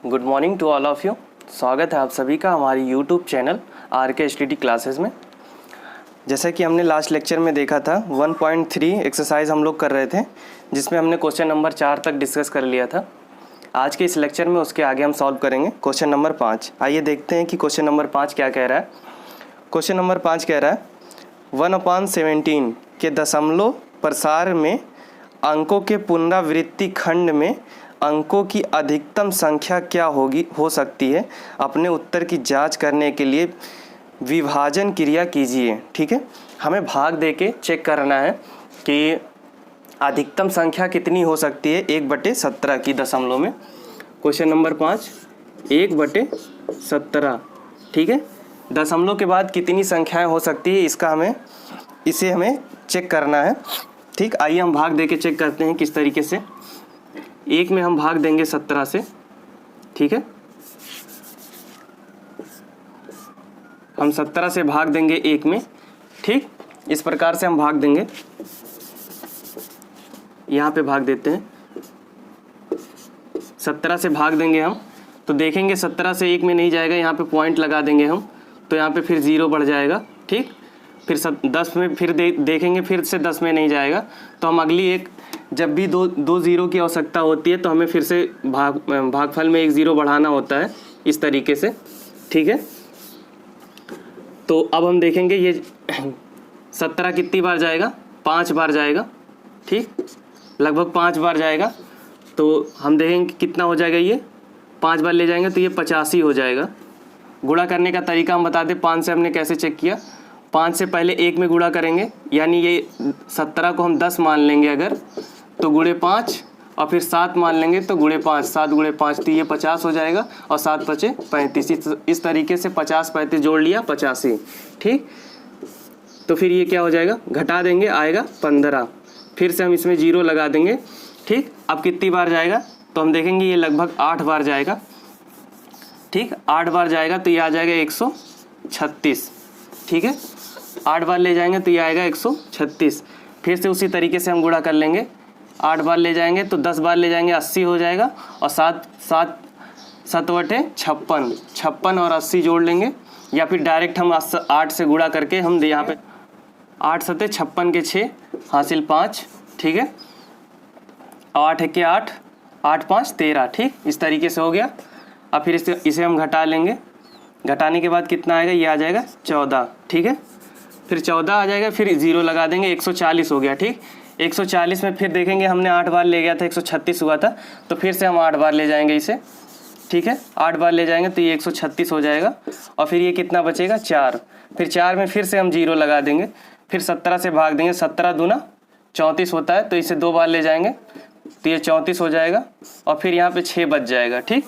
Good morning to all of you. स्वागत है आप सभी का हमारी यूट्यूब चैनल RK क्लासेस में। जैसा कि हमने लास्ट लेक्चर में देखा था 1.3 एक्सरसाइज हम लोग कर रहे थे, जिसमें हमने क्वेश्चन नंबर 4 तक डिस्कस कर लिया था। आज के इस लेक्चर में उसके आगे हम सॉल्व करेंगे क्वेश्चन नंबर 5। आइए देखते हैं कि क्वेश्चन नंबर 5 क्या कह रहा है। क्वेश्चन नंबर 5 कह रहा है 1/17 के दशमलव प्रसार में अंकों के पुनरावृत्ति खंड में अंकों की अधिकतम संख्या क्या हो सकती है। अपने उत्तर की जांच करने के लिए विभाजन क्रिया कीजिए। ठीक है, हमें भाग देके चेक करना है कि अधिकतम संख्या कितनी हो सकती है 1/17 की दशमलव में। Question number 5 1/17। ठीक है, दशमलव के बाद कितनी संख्याएं हो सकती है इसे हमें चेक करना है। ठीक, आइए हम भाग देके चेक करते हैं किस तरीके से। 1 में हम भाग देंगे 17 से। ठीक है, हम 17 से भाग देंगे 1 में। ठीक, इस प्रकार से हम भाग देंगे। यहाँ पे भाग देते हैं, 17 से भाग देंगे हम, तो देखेंगे 17 से 1 में नहीं जाएगा, यहाँ पे पॉइंट लगा देंगे हम, तो यहाँ पे फिर 0 बढ़ जाएगा। ठीक, फिर 10 में फिर देखेंगे, फिर से 10 में नहीं जाएगा, तो हम अगली एक जब भी दो ज़ीरो की आवश्यकता होती है तो हमें फिर से भागफल में 1 ज़ीरो बढ़ाना होता है इस तरीके से। ठीक है, तो अब हम देखेंगे ये 17 कितनी बार जाएगा, 5 बार जाएगा। ठीक, लगभग 5 बार जाएगा, तो हम देखेंगे कितना हो जाएगा। ये 5 बार ले जाएंगे तो ये 85 हो जाएगा। गुणा करने का तरीका हम बता दें, 5 से हमने कैसे चेक किया। 5 से पहले 1 में गुणा करेंगे, यानी ये 17 को हम 10 मान लेंगे अगर, तो गुणे 5, और फिर 7 मान लेंगे तो गुणे 5, 7 गुणे 5, तो ये 50 हो जाएगा, और 7 5 35। इस तरीके से 50 35 जोड़ लिया 85। ठीक, तो फिर ये क्या हो जाएगा, घटा देंगे, आएगा 15। फिर से हम इसमें 0 लगा देंगे। ठीक, अब कितनी बार जाएगा, तो हम देखेंगे ये लगभग 8 बार जाएगा। ठीक, 8 बार जाएगा तो ये आ जाएगा 136। ठीक है, 8 बार ले जाएंगे तो ये आएगा 136। फिर से उसी तरीके से हम गुणा कर लेंगे। 8 बार ले जाएंगे तो 10 बार ले जाएंगे 80 हो जाएगा, और 7 56 और 80 जोड़ लेंगे, या फिर डायरेक्ट हम 8 से गुणा करके हम यहाँ पे 8 7 56 के 6 हासिल 5। ठीक है, 8 1 8, 8 5 13। ठीक, इस तरीके से हो गया। अब फिर इसे हम घटा लेंगे। घटाने के बाद कितना आएगा, ये आ जाएगा 14। ठीक है, फिर 14 आ जाएगा, फिर 0 लगा देंगे, 140 हो गया। ठीक, 140 में फिर देखेंगे हमने 8 बार ले गया था, 136 हुआ था, तो फिर से हम 8 बार ले जाएंगे इसे। ठीक है, 8 बार ले जाएंगे तो ये 136 हो जाएगा, और फिर ये कितना बचेगा 4। फिर 4 में फिर से हम 0 लगा देंगे, फिर 17 से भाग देंगे। 17 दूना 34 होता है, तो इसे 2 बार ले जाएंगे तो ये 34 हो जाएगा, और फिर यहाँ पे 6 बच जाएगा। ठीक,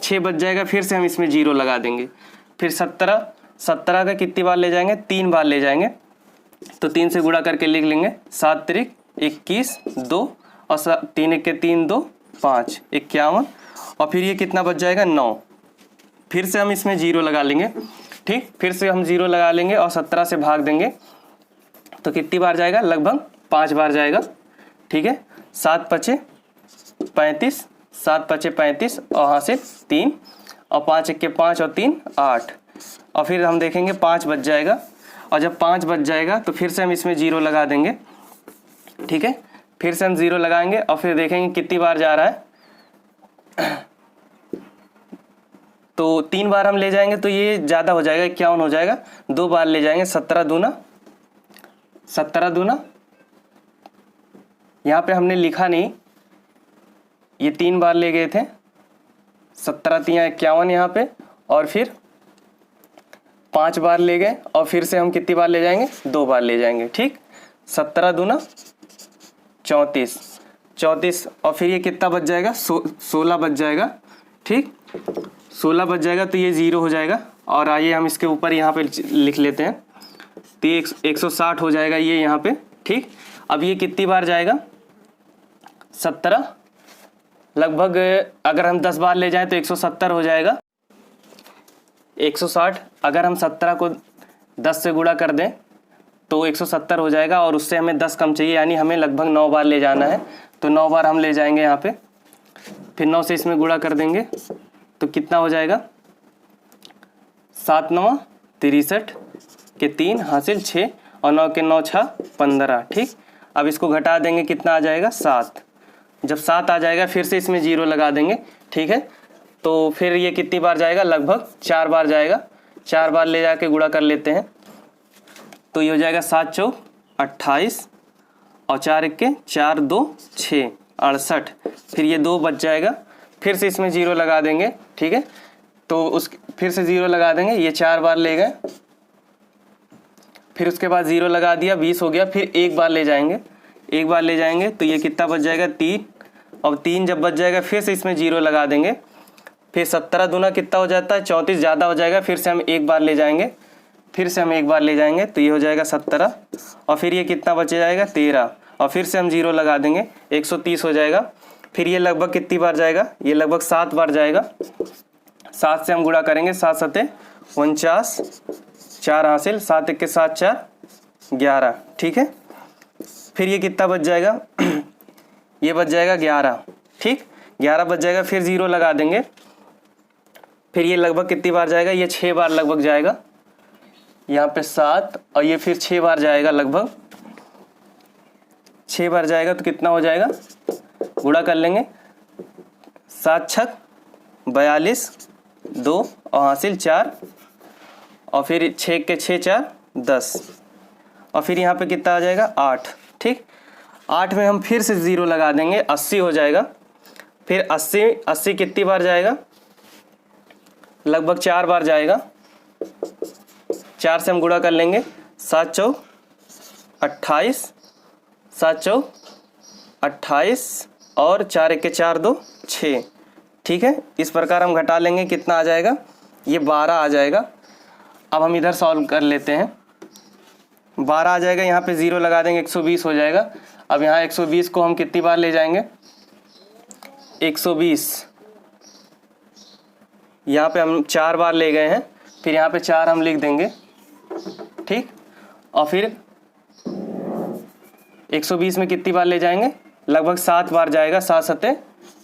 6 बच जाएगा, फिर से हम इसमें 0 लगा देंगे। फिर 17 का कितनी बार ले जाएंगे, 3 बार ले जाएंगे, तो 3 से गुणा करके लिख लेंगे। 7 3 21 2, और 3 1 3 2 5 51, और फिर ये कितना बच जाएगा 9। फिर से हम इसमें 0 लगा लेंगे। ठीक, फिर से हम 0 लगा लेंगे और 17 से भाग देंगे, तो कितनी बार जाएगा, लगभग 5 बार जाएगा। ठीक है, 7 5 35, 7 5 35, और यहाँ से 3, और 5 1 5 और 3 8, और फिर हम देखेंगे 5 बच जाएगा, और जब 5 बच जाएगा तो फिर से हम इसमें 0 लगा देंगे। ठीक है, फिर से हम 0 लगाएंगे, और फिर देखेंगे कितनी बार जा रहा है, तो 3 बार हम ले जाएंगे तो ये ज़्यादा हो जाएगा, 51 हो जाएगा। 2 बार ले जाएंगे, 17 दूना, यहाँ पे हमने लिखा नहीं, ये 3 बार ले गए थे, 17 3 51 यहाँ पे, और फिर 5 बार ले गए, और फिर से हम कितनी बार ले जाएंगे, 2 बार ले जाएंगे। ठीक, 17 दूना 34, और फिर ये कितना बच जाएगा, 16 बच जाएगा। ठीक, 16 बच जाएगा तो ये 0 हो जाएगा, और आइए हम इसके ऊपर यहाँ पे लिख लेते हैं, तो ये 160 हो जाएगा ये यहाँ पे। ठीक, अब ये कितनी बार जाएगा, 17, लगभग अगर हम 10 बार ले जाएं तो 170 हो जाएगा। 160 अगर हम 17 को 10 से गुणा कर दें तो 170 हो जाएगा, और उससे हमें 10 कम चाहिए, यानी हमें लगभग 9 बार ले जाना है, तो 9 बार हम ले जाएंगे यहाँ पे। फिर 9 से इसमें गुणा कर देंगे तो कितना हो जाएगा 7 9 63 के 3 हासिल 6 और 9 के 9 6 15। ठीक, अब इसको घटा देंगे, कितना आ जाएगा 7। जब 7 आ जाएगा फिर से इसमें 0 लगा देंगे। ठीक है, तो फिर ये कितनी बार जाएगा, लगभग 4 बार जाएगा। 4 बार ले जाके गुणा कर लेते हैं, तो ये हो जाएगा 7 चौक 28 और 4 1 4 2 6 68। फिर ये 2 बच जाएगा, फिर से इसमें 0 लगा देंगे। ठीक है, तो उस फिर से 0 लगा देंगे, ये 4 बार ले गए, फिर उसके बाद 0 लगा दिया, 20 हो गया। फिर एक बार ले जाएंगे, एक बार ले जाएंगे तो ये कितना बच जाएगा 3। और 3 जब बच जाएगा फिर से इसमें 0 लगा देंगे, फिर 17 दूना कितना हो जाता है 34, ज़्यादा हो जाएगा। फिर से हम एक बार ले जाएंगे, फिर से हम एक बार ले जाएंगे तो ये हो जाएगा 17 और फिर ये कितना बच जाएगा 13 और फिर से हम 0 लगा देंगे, 130 हो जाएगा। फिर ये लगभग कितनी बार जाएगा, ये लगभग 7 बार जाएगा। 7 से हम गुणा करेंगे, 7 7 49, 4 हासिल 7 1 7 4 11। ठीक है, फिर ये कितना बच जाएगा ये बच जाएगा 11। ठीक, 11 बच जाएगा, फिर 0 लगा देंगे। फिर ये लगभग कितनी बार जाएगा, ये 6 बार लगभग जाएगा। यहाँ पे 7 और ये फिर 6 बार जाएगा, लगभग 6 बार जाएगा। तो कितना हो जाएगा, गुणा कर लेंगे, 7 6 42 2 और हासिल 4 और फिर 6 के 6 4 10 और फिर यहाँ पे कितना आ जाएगा 8। ठीक, 8 में हम फिर से 0 लगा देंगे, 80 हो जाएगा। फिर 80 कितनी बार जाएगा, लगभग 4 बार जाएगा। 4 से हम गुणा कर लेंगे, 7 चौक 28, 7 चौक 28 और 4 1 4 2 6। ठीक है, इस प्रकार हम घटा लेंगे, कितना आ जाएगा, ये 12 आ जाएगा। अब हम इधर सॉल्व कर लेते हैं, 12 आ जाएगा, यहाँ पे 0 लगा देंगे, 120 हो जाएगा। अब यहाँ 120 को हम कितनी बार ले जाएंगे, 120 यहाँ पे हम 4 बार ले गए हैं, फिर यहाँ पे 4 हम लिख देंगे। ठीक, और फिर 120 में कितनी बार ले जाएंगे, लगभग 7 बार जाएगा। 7 7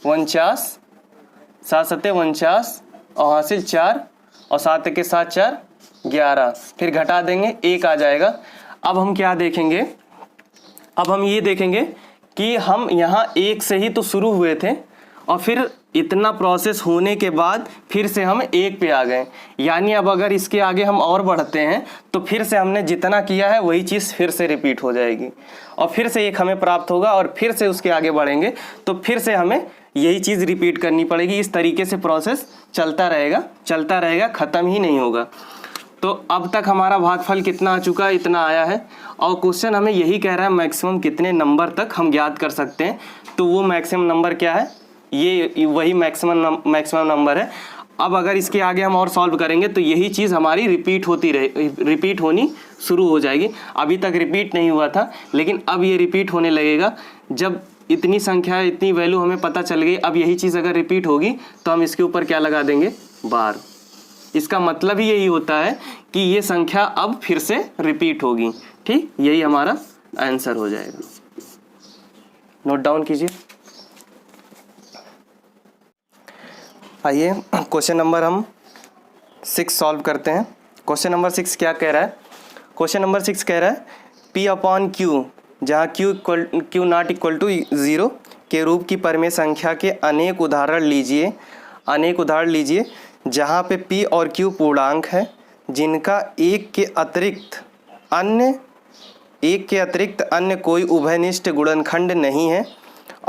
49, 7 7 49 और हासिल 4 और 7 1 7 4 11। फिर घटा देंगे, 1 आ जाएगा। अब हम क्या देखेंगे, अब हम ये देखेंगे कि हम यहाँ 1 से ही तो शुरू हुए थे और फिर इतना प्रोसेस होने के बाद फिर से हम 1 पे आ गए। यानी अब अगर इसके आगे हम और बढ़ते हैं तो फिर से हमने जितना किया है वही चीज़ फिर से रिपीट हो जाएगी और फिर से 1 हमें प्राप्त होगा और फिर से उसके आगे बढ़ेंगे तो फिर से हमें यही चीज़ रिपीट करनी पड़ेगी। इस तरीके से प्रोसेस चलता रहेगा, ख़त्म ही नहीं होगा। तो अब तक हमारा भागफल कितना आ चुका है, इतना आया है और क्वेश्चन हमें यही कह रहा है मैक्सिमम कितने नंबर तक हम ज्ञात कर सकते हैं। तो वो मैक्सिमम नंबर क्या है, ये वही मैक्सिमम नंबर है। अब अगर इसके आगे हम और सॉल्व करेंगे तो यही चीज़ हमारी रिपीट होनी शुरू हो जाएगी। अभी तक रिपीट नहीं हुआ था लेकिन अब ये रिपीट होने लगेगा। जब इतनी संख्या, इतनी वैल्यू हमें पता चल गई, अब यही चीज़ अगर रिपीट होगी तो हम इसके ऊपर क्या लगा देंगे, बार। इसका मतलब ही यही होता है कि ये संख्या अब फिर से रिपीट होगी। ठीक, यही हमारा आंसर हो जाएगा। नोट डाउन कीजिए। आइए क्वेश्चन नंबर हम 6 सॉल्व करते हैं। क्वेश्चन नंबर 6 क्या कह रहा है, क्वेश्चन नंबर 6 कह रहा है P/Q जहाँ Q नॉट इक्वल टू 0 के रूप की परिमेय संख्या के अनेक उदाहरण लीजिए जहाँ पे P और Q पूर्णांक है जिनका एक के अतिरिक्त अन्य कोई उभयनिष्ठ गुणनखंड नहीं है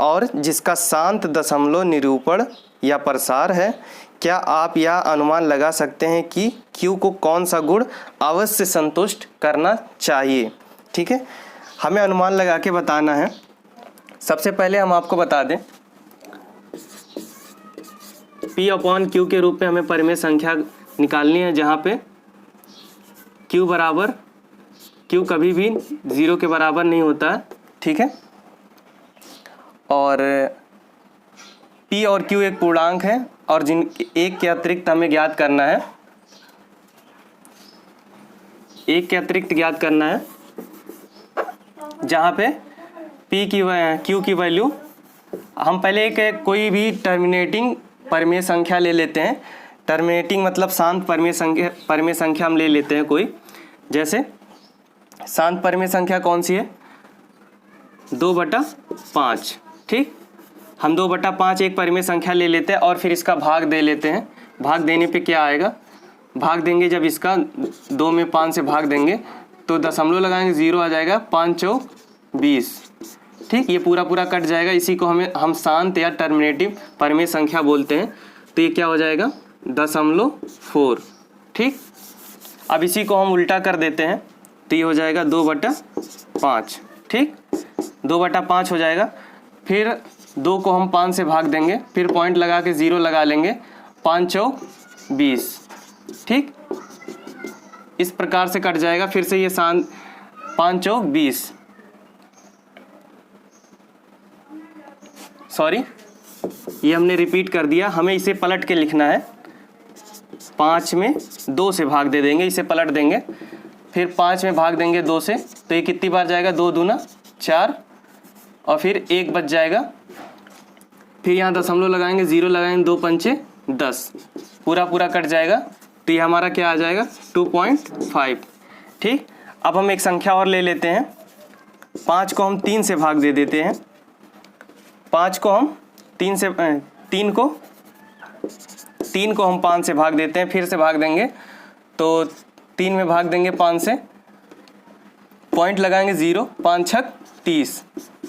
और जिसका शांत दशमलव निरूपण या प्रसार है। क्या आप यह अनुमान लगा सकते हैं कि Q को कौन सा गुण अवश्य संतुष्ट करना चाहिए। ठीक है, हमें अनुमान लगा के बताना है। सबसे पहले हम आपको बता दें P/Q के रूप में हमें परिमेय संख्या निकालनी है जहाँ पे Q कभी भी 0 के बराबर नहीं होता है। ठीक है, और P और Q एक पूर्णांक है और जिन एक के अतिरिक्त हमें ज्ञात करना है, जहाँ पे Q की वैल्यू हम पहले एक कोई भी टर्मिनेटिंग परिमेय संख्या ले लेते हैं। टर्मिनेटिंग मतलब शांत परिमेय संख्या हम ले लेते हैं कोई। जैसे शांत परिमेय संख्या कौन सी है? 2/5। ठीक, हम 2/5 एक परिमेय संख्या ले लेते हैं और फिर इसका भाग दे लेते हैं। भाग देने पे क्या आएगा? भाग देंगे जब इसका 2 में 5 से भाग देंगे तो दशमलव लगाएंगे, 0 आ जाएगा, 5 चौक 20। ठीक, ये पूरा पूरा कट जाएगा। इसी को हम शांत या टर्मिनेटिव परिमेय संख्या बोलते हैं। तो ये क्या हो जाएगा? 0.4। ठीक, अब इसी को हम उल्टा कर देते हैं तो ये हो जाएगा 2/5। ठीक, 2/5 हो जाएगा। फिर 2 को हम 5 से भाग देंगे, फिर पॉइंट लगा के 0 लगा लेंगे, 5 चौक 20। ठीक, इस प्रकार से कट जाएगा। फिर से ये 5 चौक 20, सॉरी ये हमने रिपीट कर दिया। हमें इसे पलट के लिखना है। 5 में 2 से भाग दे देंगे, इसे पलट देंगे, फिर 5 में भाग देंगे 2 से, तो ये कितनी बार जाएगा? 2 दूना 4 और फिर 1 बच जाएगा। फिर यहाँ दशमलव लगाएंगे, 0 लगाएंगे, 2 पंचे 10, पूरा पूरा कट जाएगा। तो ये हमारा क्या आ जाएगा? 2.5। ठीक, अब हम एक संख्या और ले लेते हैं। 5 को हम 3 से भाग दे देते हैं। 5 को हम 3 को हम 5 से भाग देते हैं, फिर से भाग देंगे तो 3 में भाग देंगे 5 से, पॉइंट लगाएंगे 0, 5 छक 30,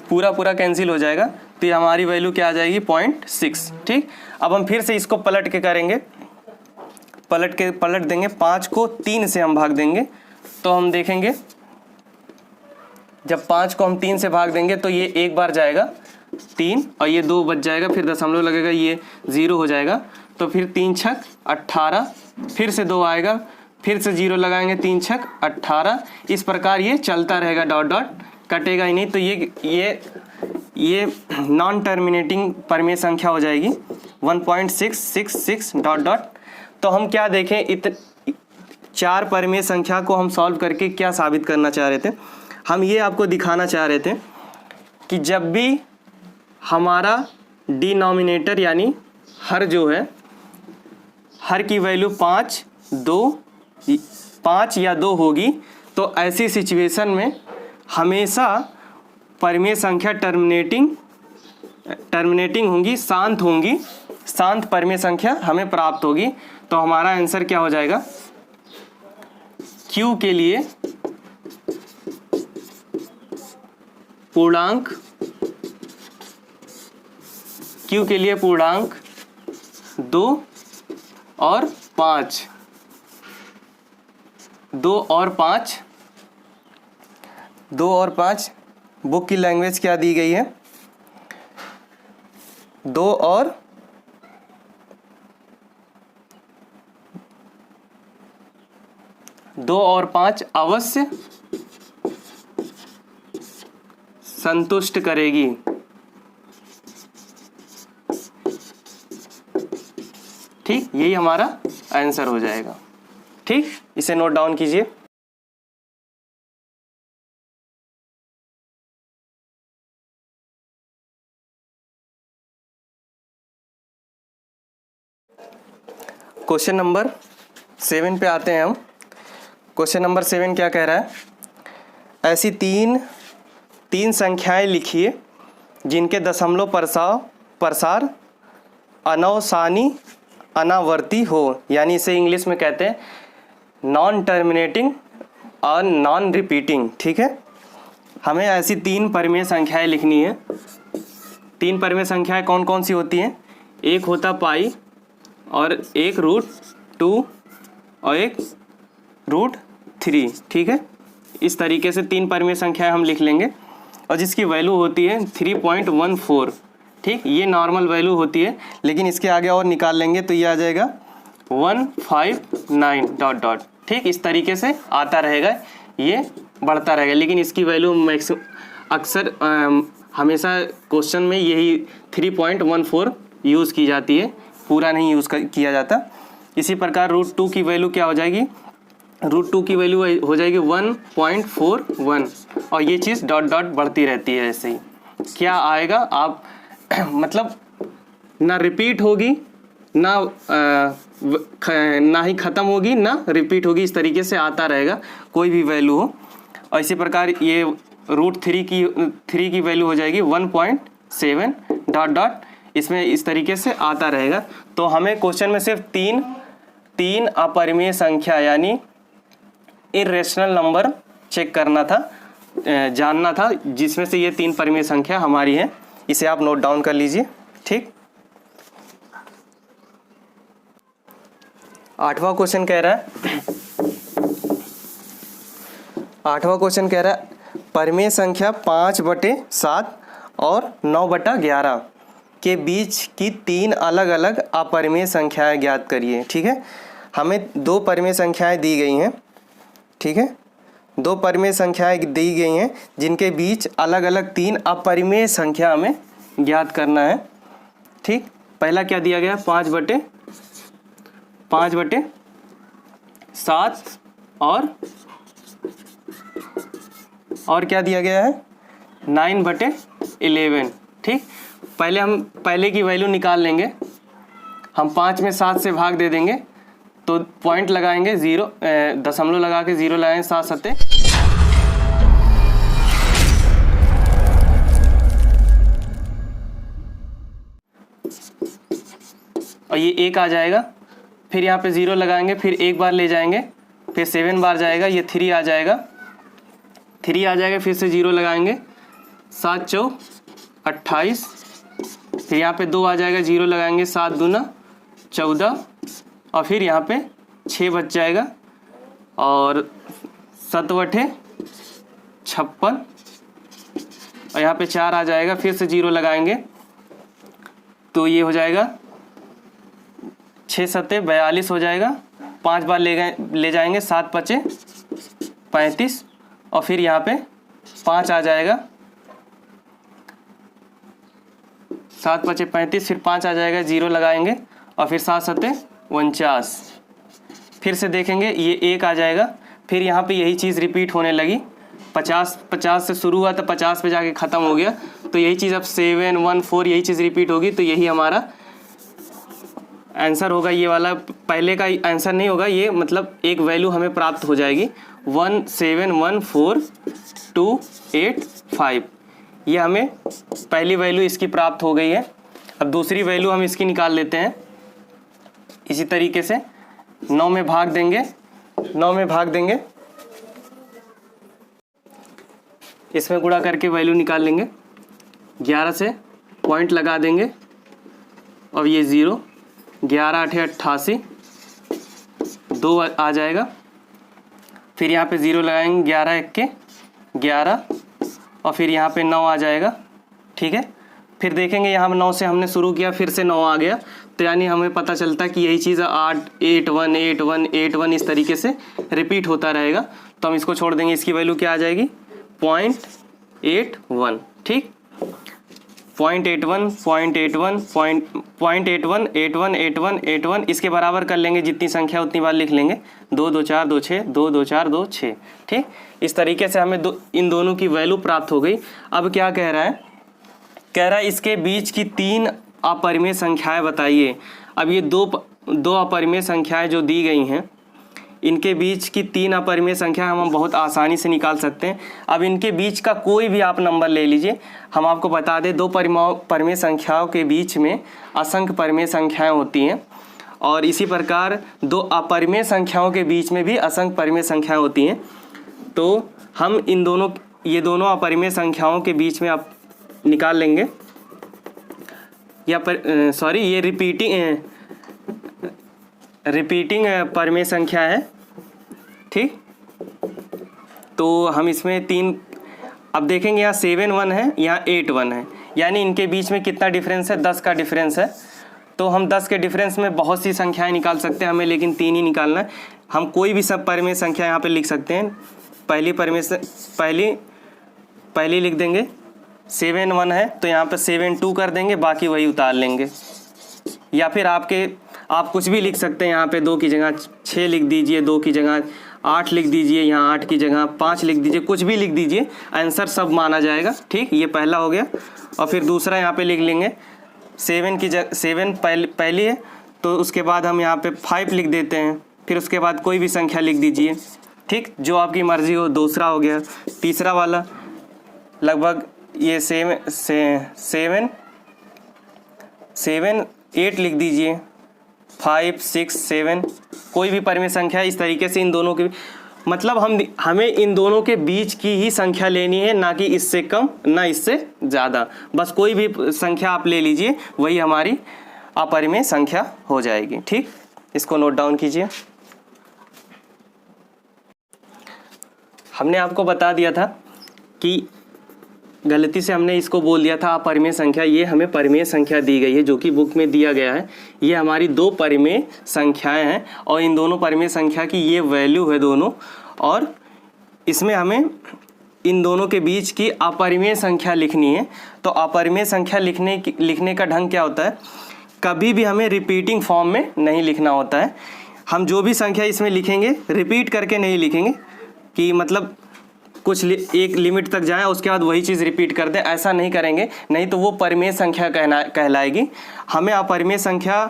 पूरा पूरा कैंसिल हो जाएगा। तो ये हमारी वैल्यू क्या आ जाएगी? 0.6। ठीक, अब हम फिर से इसको पलट के करेंगे, पलट देंगे। 5 को 3 से हम भाग देंगे तो हम देखेंगे जब 5 को हम 3 से भाग देंगे तो ये एक बार जाएगा 3 और ये 2 बच जाएगा, फिर दशमलव लगेगा, ये 0 हो जाएगा। तो फिर 3 छक 18, फिर से 2 आएगा, फिर से 0 लगाएंगे, 3 छक 18। इस प्रकार ये चलता रहेगा, डॉट डॉट, कटेगा ही नहीं। तो ये नॉन टर्मिनेटिंग परिमेय संख्या हो जाएगी 1.666 डॉट डॉट। तो हम क्या देखें, 4 परिमेय संख्या को हम सॉल्व करके क्या साबित करना चाह रहे थे? हम ये आपको दिखाना चाह रहे थे कि जब भी हमारा डिनोमिनेटर यानी हर जो है, हर की वैल्यू 5 या 2 होगी, तो ऐसी सिचुएशन में हमेशा परिमेय संख्या टर्मिनेटिंग होंगी, शांत होंगी, शांत परिमेय संख्या हमें प्राप्त होगी। तो हमारा आंसर क्या हो जाएगा? Q के लिए पूर्णांक, Q के लिए पूर्णांक 2 और 5, 2 और 5, 2 और 5 बुक की लैंग्वेज क्या दी गई है? 2 और 5 अवश्य संतुष्ट करेगी। ठीक, यही हमारा आंसर हो जाएगा। ठीक, इसे नोट डाउन कीजिए। क्वेश्चन नंबर 7 पे आते हैं हम। क्वेश्चन नंबर 7 क्या कह रहा है? ऐसी तीन संख्याएं लिखिए जिनके दशमलव प्रसार अनवसानी अनावर्ती हो, यानी इसे इंग्लिश में कहते हैं नॉन टर्मिनेटिंग और नॉन रिपीटिंग। ठीक है, हमें ऐसी 3 परिमेय संख्याएं लिखनी है। 3 परिमेय संख्याएं कौन कौन सी होती हैं? एक होता पाई और एक √2 और एक √3। ठीक है, इस तरीके से 3 परिमेय संख्याएं हम लिख लेंगे और जिसकी वैल्यू होती है 3.14। ठीक, ये नॉर्मल वैल्यू होती है, लेकिन इसके आगे और निकाल लेंगे तो ये आ जाएगा 159 डॉट डॉट। ठीक, इस तरीके से आता रहेगा, ये बढ़ता रहेगा, लेकिन इसकी वैल्यू अक्सर हमेशा क्वेश्चन में यही 3.14 यूज़ की जाती है, पूरा नहीं यूज़ किया जाता। इसी प्रकार √2 की वैल्यू क्या हो जाएगी? √2 की वैल्यू हो जाएगी 1.41 और ये चीज़ डॉट डॉट बढ़ती रहती है। ऐसे ही क्या आएगा आप मतलब ना रिपीट होगी ना ही ख़त्म होगी ना रिपीट होगी, इस तरीके से आता रहेगा कोई भी वैल्यू हो। और इसी प्रकार ये √3 की वैल्यू हो जाएगी 1.7 डॉट डॉट, इसमें इस तरीके से आता रहेगा। तो हमें क्वेश्चन में सिर्फ तीन अपरिमेय संख्या यानी इर्रेशनल नंबर चेक करना था, जानना था, जिसमें से ये 3 परिमेय संख्या हमारी है। इसे आप नोट डाउन कर लीजिए। ठीक, 8वां क्वेश्चन कह रहा है परिमेय संख्या 5/7 और 9/11 के बीच की 3 अलग अलग अपरिमेय संख्याएं ज्ञात करिए। ठीक है, हमें 2 परिमेय संख्याएं दी गई हैं। ठीक है, 2 परिमेय संख्याएं दी गई हैं जिनके बीच अलग अलग 3 अपरिमेय संख्या हमें ज्ञात करना है। ठीक, पहला क्या दिया गया, 5/7 और क्या दिया गया है, 9/11। ठीक, पहले हम पहले की वैल्यू निकाल लेंगे। हम 5 में 7 से भाग दे देंगे तो पॉइंट लगाएंगे, 0 दशमलव लगा के 0 लगाएंगे, 7 सत्ते और ये 1 आ जाएगा। फिर यहाँ पे 0 लगाएंगे, फिर एक बार ले जाएंगे, फिर 7 बार जाएगा, ये 3 आ जाएगा, 3 आ जाएगा, फिर से 0 लगाएंगे, 7 चौ 28, फिर यहाँ पे 2 आ जाएगा, 0 लगाएंगे, 7 दूना 14 और फिर यहाँ पे 6 बच जाएगा और 7 बटे 56 और यहाँ पे 4 आ जाएगा, फिर से 0 लगाएंगे तो ये हो जाएगा 6 सत्ते 42 हो जाएगा। 5 बार ले जाएंगे, 7 पचे 35 और फिर यहाँ पे 5 आ जाएगा, 7 पचे 35, फिर 5 आ जाएगा, 0 लगाएंगे और फिर 7 सत्ते 49। फिर से देखेंगे ये 1 आ जाएगा, फिर यहाँ पे यही चीज़ रिपीट होने लगी। 50 से शुरू हुआ तो 50 पे जाके ख़त्म हो गया, तो यही चीज़ अब 7 1 4 यही चीज़ रिपीट होगी। तो यही हमारा आंसर होगा, ये वाला पहले का आंसर नहीं होगा, ये मतलब एक वैल्यू हमें प्राप्त हो जाएगी 1714285। ये हमें पहली वैल्यू इसकी प्राप्त हो गई है। अब दूसरी वैल्यू हम इसकी निकाल लेते हैं। इसी तरीके से 9 में भाग देंगे, इसमें गुणा करके वैल्यू निकाल लेंगे, 11 से पॉइंट लगा देंगे और ये 0, 11 8 88, 2 आ जाएगा, फिर यहाँ पे 0 लगाएंगे, 11 1 के 11 और फिर यहाँ पे 9 आ जाएगा। ठीक है, फिर देखेंगे यहाँ 9 से हमने शुरू किया, फिर से 9 आ गया, तो यानी हमें पता चलता है कि यही चीज़ 8 8 1 8 1 8 1 इस तरीके से रिपीट होता रहेगा। तो हम इसको छोड़ देंगे, इसकी वैल्यू क्या आ जाएगी 0.81। ठीक, 0.81 0.81 0.81 81 81 81 इसके बराबर कर लेंगे, जितनी संख्या उतनी बार लिख लेंगे, 2 2 4 2 6 2 2 4 2 6। ठीक, इस तरीके से हमें इन दोनों की वैल्यू प्राप्त हो गई। अब क्या कह रहा है, इसके बीच की 3 अपरिमेय संख्याएं बताइए। अब ये दो अपरिमेय संख्याएं जो दी गई हैं, इनके बीच की 3 अपरिमेय संख्या हम बहुत आसानी से निकाल सकते हैं। अब इनके बीच का कोई भी आप नंबर ले लीजिए। हम आपको बता दें, 2 परिमेय संख्याओं के बीच में असंख्य परिमेय संख्याएं होती हैं और इसी प्रकार 2 अपरिमेय संख्याओं के बीच में भी असंख्य परिमेय संख्याएं होती हैं। तो हम ये दोनों अपरिमेय संख्याओं के बीच में आप निकाल लेंगे, या ये रिपीटिंग परिमेय संख्या है। ठीक, तो हम इसमें 3 अब देखेंगे, यहाँ 7 1 है, यहाँ 8 1 है, यानी इनके बीच में कितना डिफरेंस है, 10 का डिफरेंस है। तो हम 10 के डिफरेंस में बहुत सी संख्याएं निकाल सकते हैं, हमें लेकिन 3 ही निकालना है। हम कोई भी सब परिमेय संख्या यहाँ पे लिख सकते हैं। पहली लिख देंगे, 7 1 है तो यहाँ पे 7 2 कर देंगे, बाकी वही उतार लेंगे। या फिर आप कुछ भी लिख सकते हैं, यहाँ पे 2 की जगह 6 लिख दीजिए, 2 की जगह 8 लिख दीजिए, यहाँ 8 की जगह 5 लिख दीजिए, कुछ भी लिख दीजिए, आंसर सब माना जाएगा। ठीक, ये पहला हो गया। और फिर दूसरा यहाँ पे लिख लेंगे, 7 की जगह 7 पहली है तो उसके बाद हम यहाँ पे 5 लिख देते हैं, फिर उसके बाद कोई भी संख्या लिख दीजिए, ठीक, जो आपकी मर्ज़ी हो। दूसरा हो गया। तीसरा वाला लगभग ये 8 लिख दीजिए, 5 6 7 कोई भी परिमेय संख्या। इस तरीके से इन दोनों के मतलब हमें इन दोनों के बीच की ही संख्या लेनी है, ना कि इससे कम ना इससे ज़्यादा। बस कोई भी संख्या आप ले लीजिए, वही हमारी अपरिमेय संख्या हो जाएगी। ठीक, इसको नोट डाउन कीजिए। हमने आपको बता दिया था कि गलती से हमने इसको बोल दिया था अपरिमेय संख्या। ये हमें परिमेय संख्या दी गई है जो कि बुक में दिया गया है। ये हमारी 2 परिमेय संख्याएं हैं और इन दोनों परिमेय संख्या की ये वैल्यू है दोनों, और इसमें हमें इन दोनों के बीच की अपरिमेय संख्या लिखनी है। तो अपरिमेय संख्या लिखने का ढंग क्या होता है, कभी भी हमें रिपीटिंग फॉर्म में नहीं लिखना होता है। हम जो भी संख्या इसमें लिखेंगे रिपीट करके नहीं लिखेंगे कि मतलब कुछ एक लिमिट तक जाए उसके बाद वही चीज़ रिपीट कर दें, ऐसा नहीं करेंगे, नहीं तो वो परिमेय संख्या कहलाएगी। हमें अपरिमेय संख्या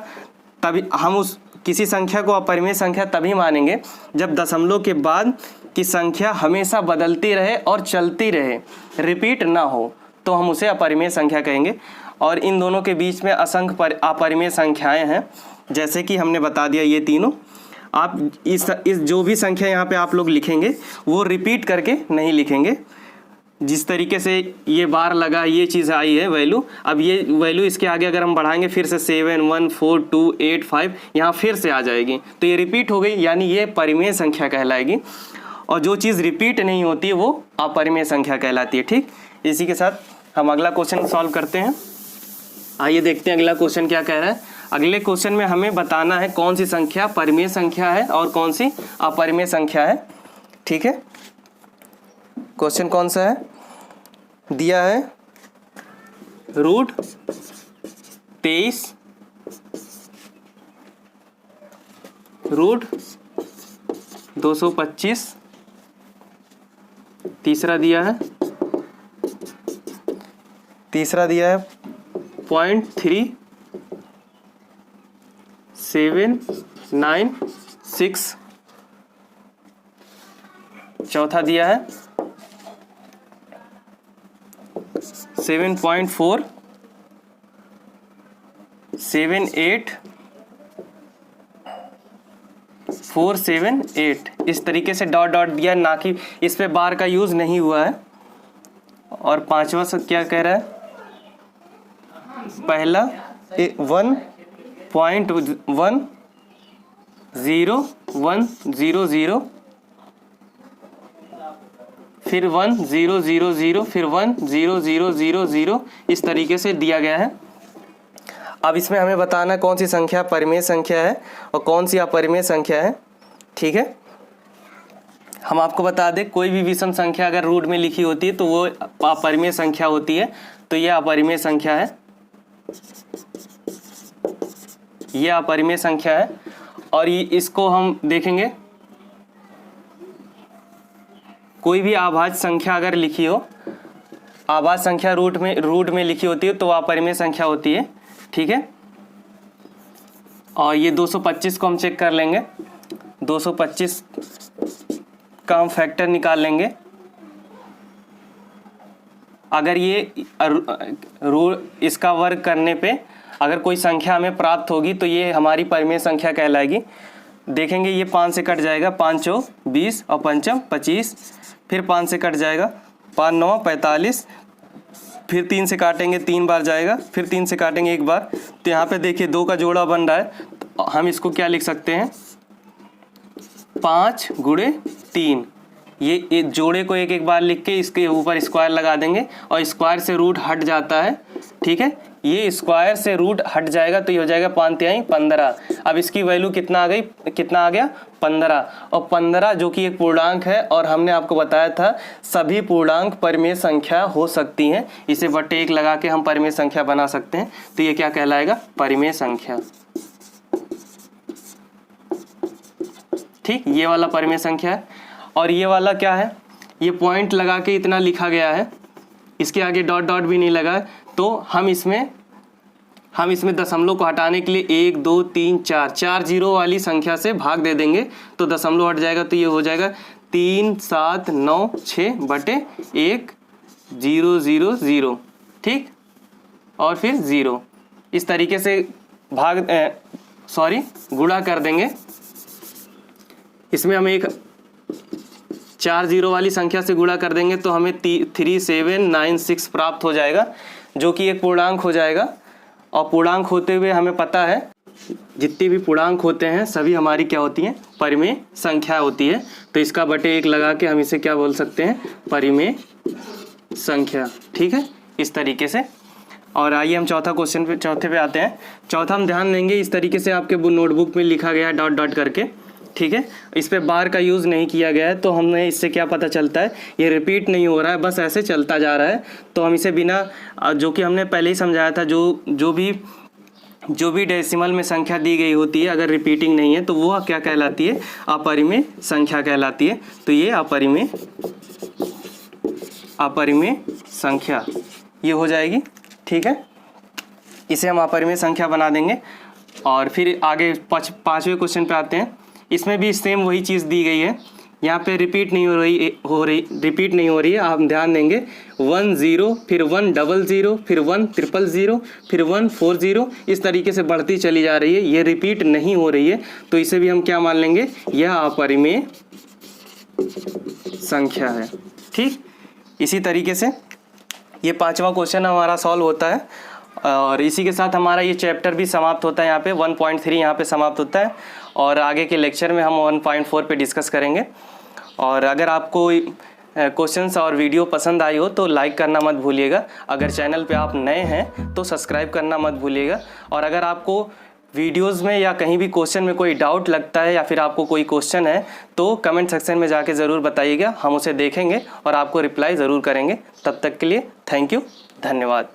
तभी, हम उस किसी संख्या को अपरिमेय संख्या तभी मानेंगे जब दशमलव के बाद की संख्या हमेशा बदलती रहे और चलती रहे, रिपीट ना हो, तो हम उसे अपरिमेय संख्या कहेंगे। और इन दोनों के बीच में असंख्य अपरिमेय संख्याएं हैं, जैसे कि हमने बता दिया ये तीनों। आप इस जो भी संख्या यहाँ पे आप लोग लिखेंगे वो रिपीट करके नहीं लिखेंगे। जिस तरीके से ये बार लगा, ये चीज़ आई है वैल्यू, अब ये वैल्यू इसके आगे अगर हम बढ़ाएंगे फिर से 7 1 4 2 8 5 यहाँ फिर से आ जाएगी, तो ये रिपीट हो गई, यानी ये परिमेय संख्या कहलाएगी। और जो चीज़ रिपीट नहीं होती है वो अपरिमेय संख्या कहलाती है। ठीक, इसी के साथ हम अगला क्वेश्चन सॉल्व करते हैं। आइए देखते हैं अगला क्वेश्चन क्या कह रहा है। अगले क्वेश्चन में हमें बताना है कौन सी संख्या परिमेय संख्या है और कौन सी अपरिमेय संख्या है। ठीक है, क्वेश्चन कौन सा है, दिया है √23 √225, तीसरा दिया है 0.3796, चौथा दिया है 7.478 इस तरीके से डॉट डॉट दिया, ना कि इस पे बार का यूज़ नहीं हुआ है। और पांचवा से क्या कह रहा है, पहला 1.10100, फिर 1000, फिर 10000, इस तरीके से दिया गया है। अब इसमें हमें बताना कौन सी संख्या परिमेय संख्या है और कौन सी अपरिमेय संख्या है। ठीक है, हम आपको बता दें कोई भी विषम संख्या अगर रूट में लिखी होती है तो वो अपरिमेय संख्या होती है, तो यह अपरिमेय संख्या है, यह अपरिमेय संख्या है। और ये इसको हम देखेंगे, कोई भी अभाज्य संख्या अगर लिखी हो, अभाज्य संख्या रूट में लिखी होती है तो वह अपरिमेय संख्या होती है। ठीक है, और ये 225 को हम चेक कर लेंगे, 225 का हम फैक्टर निकाल लेंगे। अगर ये इसका वर्ग करने पे अगर कोई संख्या हमें प्राप्त होगी तो ये हमारी परिमेय संख्या कहलाएगी। देखेंगे ये 5 से कट जाएगा, 5 चौ 20 और 5 25, फिर 5 से कट जाएगा, 5 9 45, फिर 3 से काटेंगे 3 बार जाएगा, फिर 3 से काटेंगे 1 बार। तो यहाँ पे देखिए 2 का जोड़ा बन रहा है, तो हम इसको क्या लिख सकते हैं, 5 × 3। ये जोड़े को एक बार लिख के इसके ऊपर स्क्वायर लगा देंगे और स्क्वायर से रूट हट जाता है। ठीक है, ये स्क्वायर से रूट हट जाएगा तो ये हो जाएगा 5 तिहाई 15। अब इसकी वैल्यू कितना आ गया 15, और 15 जो कि एक पूर्णांक है, और हमने आपको बताया था सभी पूर्णांक परिमेय संख्या हो सकती हैं। इसे बटे 1 लगा के हम परिमेय संख्या बना सकते हैं, तो ये क्या कहलाएगा, परिमेय संख्या। ठीक, ये वाला परिमेय संख्या है। और ये वाला क्या है, ये पॉइंट लगा के इतना लिखा गया है, इसके आगे डॉट डॉट भी नहीं लगा है, तो हम इसमें हम इसमें दशमलव को हटाने के लिए 1 2 3 4 4 जीरो वाली संख्या से भाग दे देंगे तो दशमलव हट जाएगा, तो ये हो जाएगा 3 7 9 6 बटे 1 0 0 0, ठीक, और फिर 0। इस तरीके से गुणा कर देंगे। इसमें हम एक 4 जीरो वाली संख्या से गुणा कर देंगे तो हमें 3796 प्राप्त हो जाएगा, जो कि एक पूर्णांक हो जाएगा। और पूर्णांक होते हुए हमें पता है जितने भी पूर्णांक होते हैं सभी हमारी क्या होती हैं, परिमेय संख्या होती है। तो इसका बटे 1 लगा के हम इसे क्या बोल सकते हैं, परिमेय संख्या, ठीक है, इस तरीके से। और आइए हम चौथे पे आते हैं। चौथा हम ध्यान देंगे, इस तरीके से आपके नोटबुक में लिखा गया है डॉट डॉट करके, ठीक है, इस पे बार का यूज़ नहीं किया गया है। तो हमें इससे क्या पता चलता है, ये रिपीट नहीं हो रहा है, बस ऐसे चलता जा रहा है। तो हम इसे बिना, जो कि हमने पहले ही समझाया था, जो भी डेसिमल में संख्या दी गई होती है अगर रिपीटिंग नहीं है तो वो क्या कहलाती है, अपरिमेय संख्या कहलाती है। तो ये अपरिमेय संख्या ये हो जाएगी, ठीक है, इसे हम अपरिमेय संख्या बना देंगे। और फिर आगे पाँचवें क्वेश्चन पे आते हैं। इसमें भी सेम वही चीज़ दी गई है, यहाँ पे रिपीट नहीं हो रही है। आप ध्यान देंगे 1 0 फिर 1 00 फिर 1 000 फिर 1 40, इस तरीके से बढ़ती चली जा रही है, ये रिपीट नहीं हो रही है। तो इसे भी हम क्या मान लेंगे, यह अपरिमेय संख्या है, ठीक। इसी तरीके से ये 5वां क्वेश्चन हमारा सॉल्व होता है और इसी के साथ हमारा ये चैप्टर भी समाप्त होता है। यहाँ पे 1.3 यहाँ पे समाप्त होता है और आगे के लेक्चर में हम 1.4 पे डिस्कस करेंगे। और अगर आपको क्वेश्चंस और वीडियो पसंद आई हो तो लाइक करना मत भूलिएगा। अगर चैनल पे आप नए हैं तो सब्सक्राइब करना मत भूलिएगा। और अगर आपको वीडियोस में या कहीं भी क्वेश्चन में कोई डाउट लगता है या फिर आपको कोई क्वेश्चन है तो कमेंट सेक्शन में जाके ज़रूर बताइएगा, हम उसे देखेंगे और आपको रिप्लाई ज़रूर करेंगे। तब तक के लिए थैंक यू, धन्यवाद।